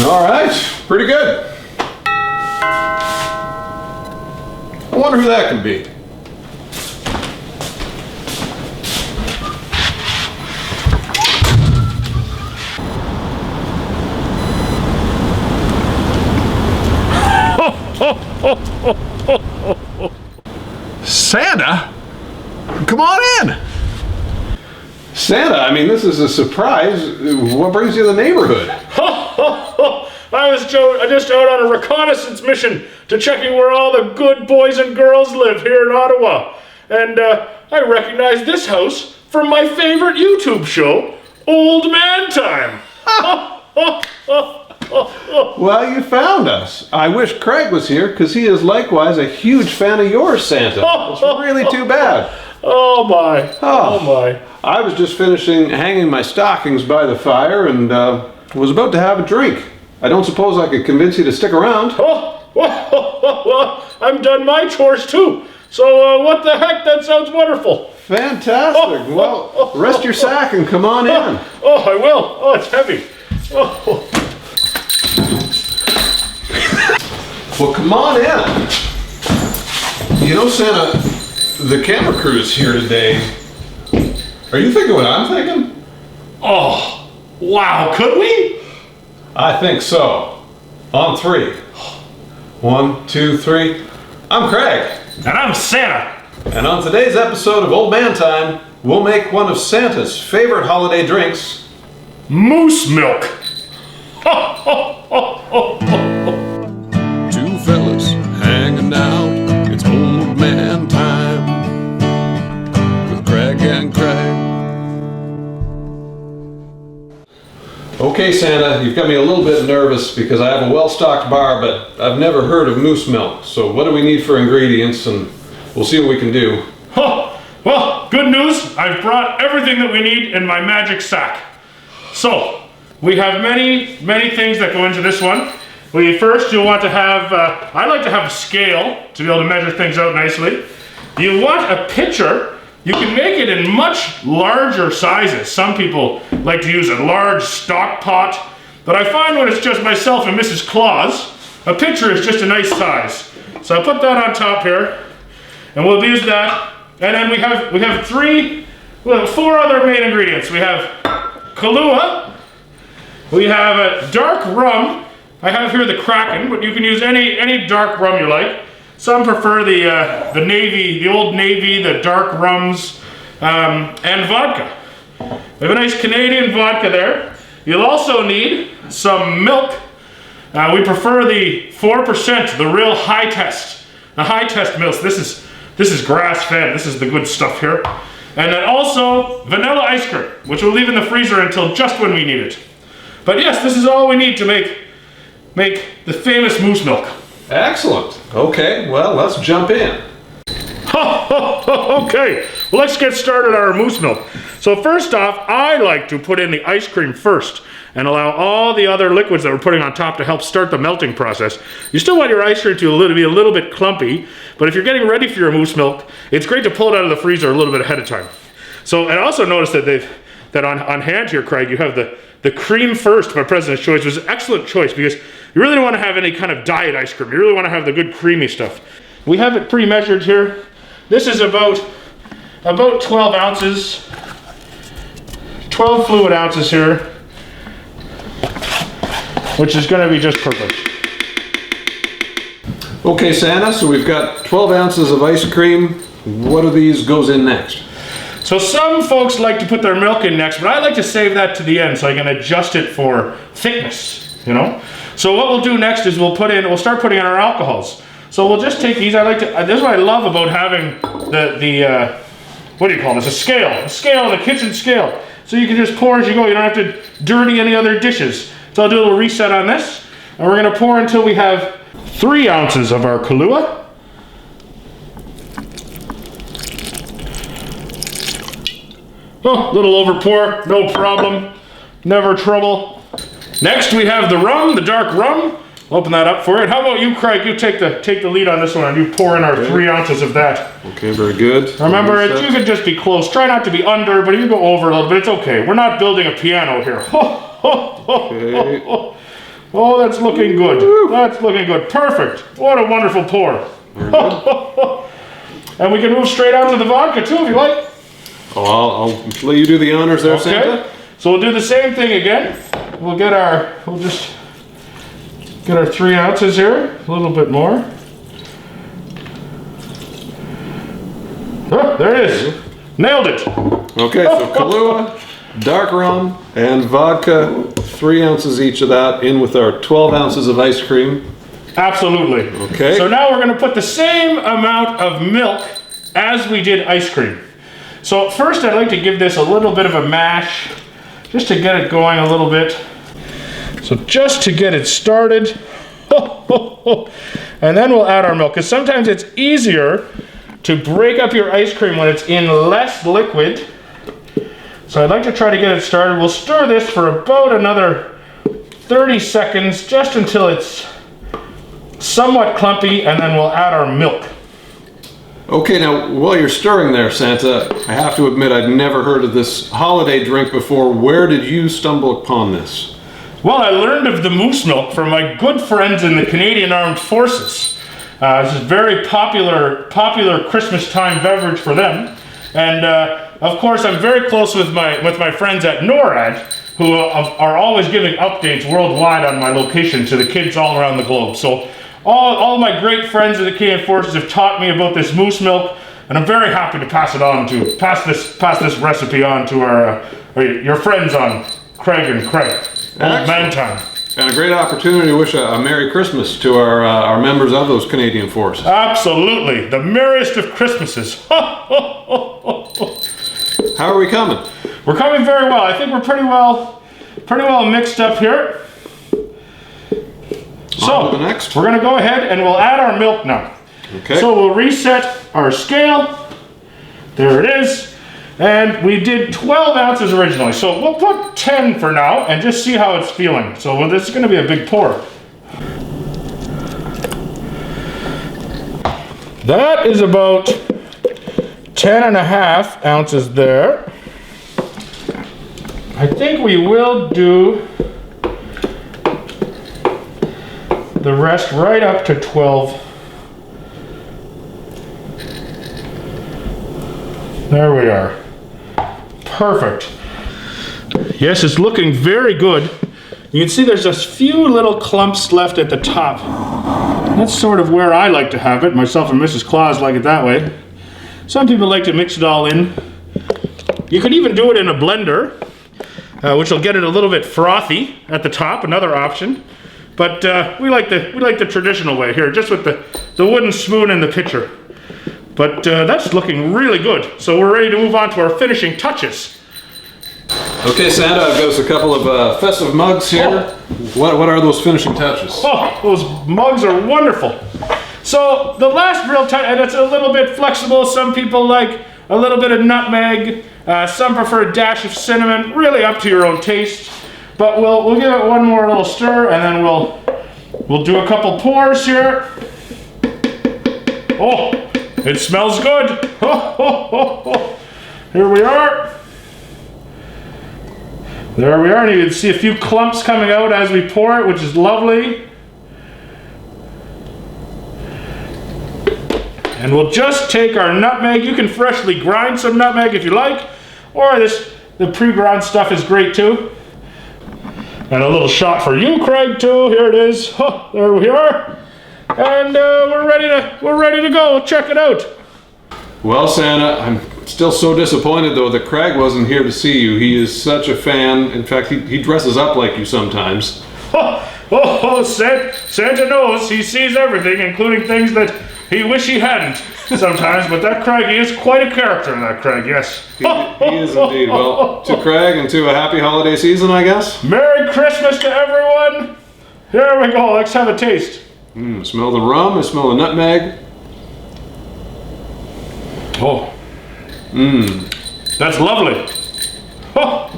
All right, pretty good. I wonder who that could be. Santa? Come on in. Santa, I mean, this is a surprise. What brings you to the neighborhood? I was just out on a reconnaissance mission to checking where all the good boys and girls live here in Ottawa. And I recognized this house from my favorite YouTube show, Old Man Time. Well, you found us. I wish Craig was here because he is likewise a huge fan of yours, Santa. It's really too bad. Oh my. Oh my. I was just finishing hanging my stockings by the fire and was about to have a drink. I don't suppose I could convince you to stick around. Well, I'm done my chores too. So what the heck? That sounds wonderful. Fantastic. Well, rest your sack and come on in. Oh, I will. Oh, it's heavy. Oh. Well, come on in. You know, Santa, the camera crew's here today. Are you thinking what I'm thinking? Oh, wow. Could we? I think so. On 3. 1, 2, 3. I'm Craig. And I'm Santa. And on today's episode of Old Man Time, we'll make one of Santa's favorite holiday drinks, moose milk. Two fellas hanging out, it's Old Man Time with Craig and Craig. Okay, Santa, you've got me a little bit nervous because I have a well-stocked bar, but I've never heard of moose milk. So what do we need for ingredients, and we'll see what we can do. Well, good news. I've brought everything that we need in my magic sack. So, we have many things that go into this one. First, you'll want to have, I like to have a scale to be able to measure things out nicely. You want a pitcher. You can make it in much larger sizes. Some people like to use a large stock pot, but I find when it's just myself and Mrs. Claus, a pitcher is just a nice size. So I'll put that on top here, and we'll use that. And then we have 4 other main ingredients. We have Kahlua, we have a dark rum. I have here the Kraken, but you can use any dark rum you like. Some prefer the Navy, the Old Navy, the dark rums, and vodka. We have a nice Canadian vodka there. You'll also need some milk. We prefer the 4%, the real high test. The high test milk. This is grass fed. This is the good stuff here. And then also vanilla ice cream, which we'll leave in the freezer until just when we need it. But yes, this is all we need to make the famous moose milk. Excellent. Okay, well, let's jump in. Okay, well, let's get started on our moose milk. So first off, I like to put in the ice cream first and allow all the other liquids that we're putting on top to help start the melting process. You still want your ice cream to be a little bit clumpy, but if you're getting ready for your moose milk, it's great to pull it out of the freezer a little bit ahead of time. So, and also notice that on hand here, Craig, you have the cream first by President's Choice, was an excellent choice because you really don't want to have any kind of diet ice cream. You really want to have the good creamy stuff. We have it pre-measured here. This is about 12 ounces, 12 fluid ounces here, which is going to be just perfect. Okay, Santa, so we've got 12 ounces of ice cream. What of these goes in next? So some folks like to put their milk in next, but I like to save that to the end so I can adjust it for thickness, you know? So what we'll do next is we'll start putting in our alcohols. So we'll just take these. This is what I love about having the what do you call this? A scale, the kitchen scale. So you can just pour as you go. You don't have to dirty any other dishes. So I'll do a little reset on this. And we're gonna pour until we have 3 ounces of our Kahlua. Oh, little over pour, no problem, never trouble. Next we have the rum, the dark rum. Open that up for it. How about you, Craig? You take the lead on this one and you pour in our 3 ounces of that. Okay, very good. Remember, you could just be close. Try not to be under, but if you go over a little bit, it's okay. We're not building a piano here. Okay. Oh, that's looking good. That's looking good. Perfect. What a wonderful pour. And we can move straight on to the vodka too, if you like. Oh, I'll let you do the honors there, Santa. So we'll do the same thing again. We'll just get our 3 ounces here. A little bit more. Oh, there it is. Nailed it. Okay, so Kahlua, dark rum, and vodka, 3 ounces each of that, in with our 12 ounces of ice cream. Absolutely. Okay. So now we're going to put the same amount of milk as we did ice cream. So first I'd like to give this a little bit of a mash, just to get it going a little bit. So just to get it started. And then we'll add our milk, because sometimes it's easier to break up your ice cream when it's in less liquid. So I'd like to try to get it started. We'll stir this for about another 30 seconds, just until it's somewhat clumpy, and then we'll add our milk. Okay, now while you're stirring there, Santa, I have to admit I'd never heard of this holiday drink before. Where did you stumble upon this? Well, I learned of the moose milk from my good friends in the Canadian Armed Forces. It's a very popular Christmas time beverage for them. And of course, I'm very close with my friends at NORAD, who are always giving updates worldwide on my location to the kids all around the globe. So all my great friends in the Canadian Forces have taught me about this moose milk, and I'm very happy to pass this recipe on to your friends on Craig and Craig. Old man time. And a great opportunity to wish a Merry Christmas to our members of those Canadian Forces. Absolutely, the merriest of Christmases. How are we coming? We're coming very well. I think we're pretty well mixed up here. On to the next. We're going to go ahead and we'll add our milk now. Okay. So we'll reset our scale. There it is. And we did 12 ounces originally. So we'll put 10 for now and just see how it's feeling. So this is going to be a big pour. That is about 10.5 ounces there. I think we will do the rest right up to 12. There we are. Perfect. Yes, it's looking very good. You can see there's a few little clumps left at the top. That's sort of where I like to have it. Myself and Mrs. Claus like it that way. Some people like to mix it all in. You could even do it in a blender, which will get it a little bit frothy at the top, another option. But we like the traditional way here, just with the wooden spoon in the pitcher. But that's looking really good. So we're ready to move on to our finishing touches. Okay, Santa, I've got us a couple of festive mugs here. Oh. What are those finishing touches? Oh, those mugs are wonderful. So the last real touch, and it's a little bit flexible. Some people like a little bit of nutmeg. Some prefer a dash of cinnamon. Really up to your own taste. But we'll give it one more little stir, and then we'll do a couple pours here. Oh, it smells good. Here we are. There we are, and you can see a few clumps coming out as we pour it, which is lovely. And we'll just take our nutmeg. You can freshly grind some nutmeg if you like, or the pre-ground stuff is great too. And a little shot for you, Craig, too. Here it is. Oh, there we are. And we're ready to go. Check it out. Well, Santa, I'm still so disappointed though that Craig wasn't here to see you. He is such a fan. In fact, he dresses up like you sometimes. Santa knows. He sees everything, including things that he wish he hadn't sometimes. But that Craig, he is quite a character, that Craig, yes. He is indeed. Well, to Craig and to a happy holiday season, I guess. Merry Christmas to everyone. Here we go. Let's have a taste. Smell the rum. I smell the nutmeg. Oh. That's lovely. Oh,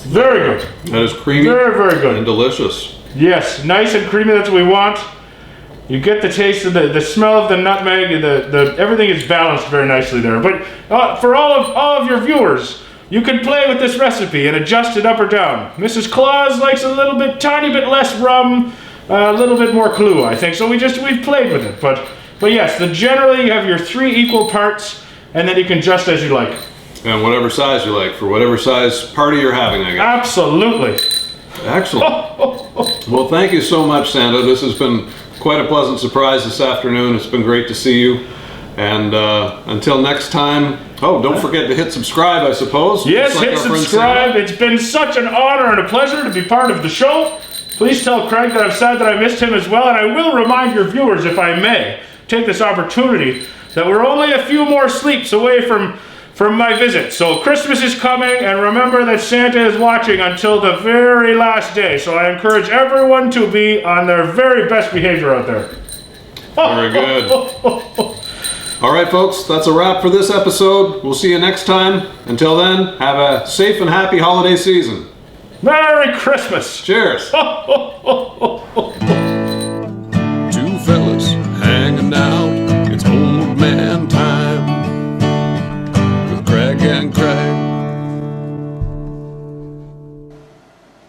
very good. That is creamy. Very, very good. And delicious. Yes, nice and creamy, that's what we want. You get the taste of the smell of the nutmeg, everything is balanced very nicely there. But for all of your viewers, you can play with this recipe and adjust it up or down. Mrs. Claus likes a little bit, tiny bit less rum, a little bit more Kahlua, I think. So we've played with it. But yes, generally you have your 3 equal parts, and then you can adjust as you like. And whatever size you like, for whatever size party you're having, I guess. Absolutely. Excellent. Well, thank you so much, Santa. This has been quite a pleasant surprise this afternoon. It's been great to see you. And until next time, don't forget to hit subscribe, I suppose. Yes, like hit our friend subscribe. Santa. It's been such an honor and a pleasure to be part of the show. Please tell Craig that I'm sad that I missed him as well, and I will remind your viewers, if I may, take this opportunity that we're only a few more sleeps away from my visit. So Christmas is coming, and remember that Santa is watching until the very last day. So I encourage everyone to be on their very best behavior out there. Very good. All right, folks, that's a wrap for this episode. We'll see you next time. Until then, have a safe and happy holiday season. Merry Christmas. Cheers. Two fellas hanging out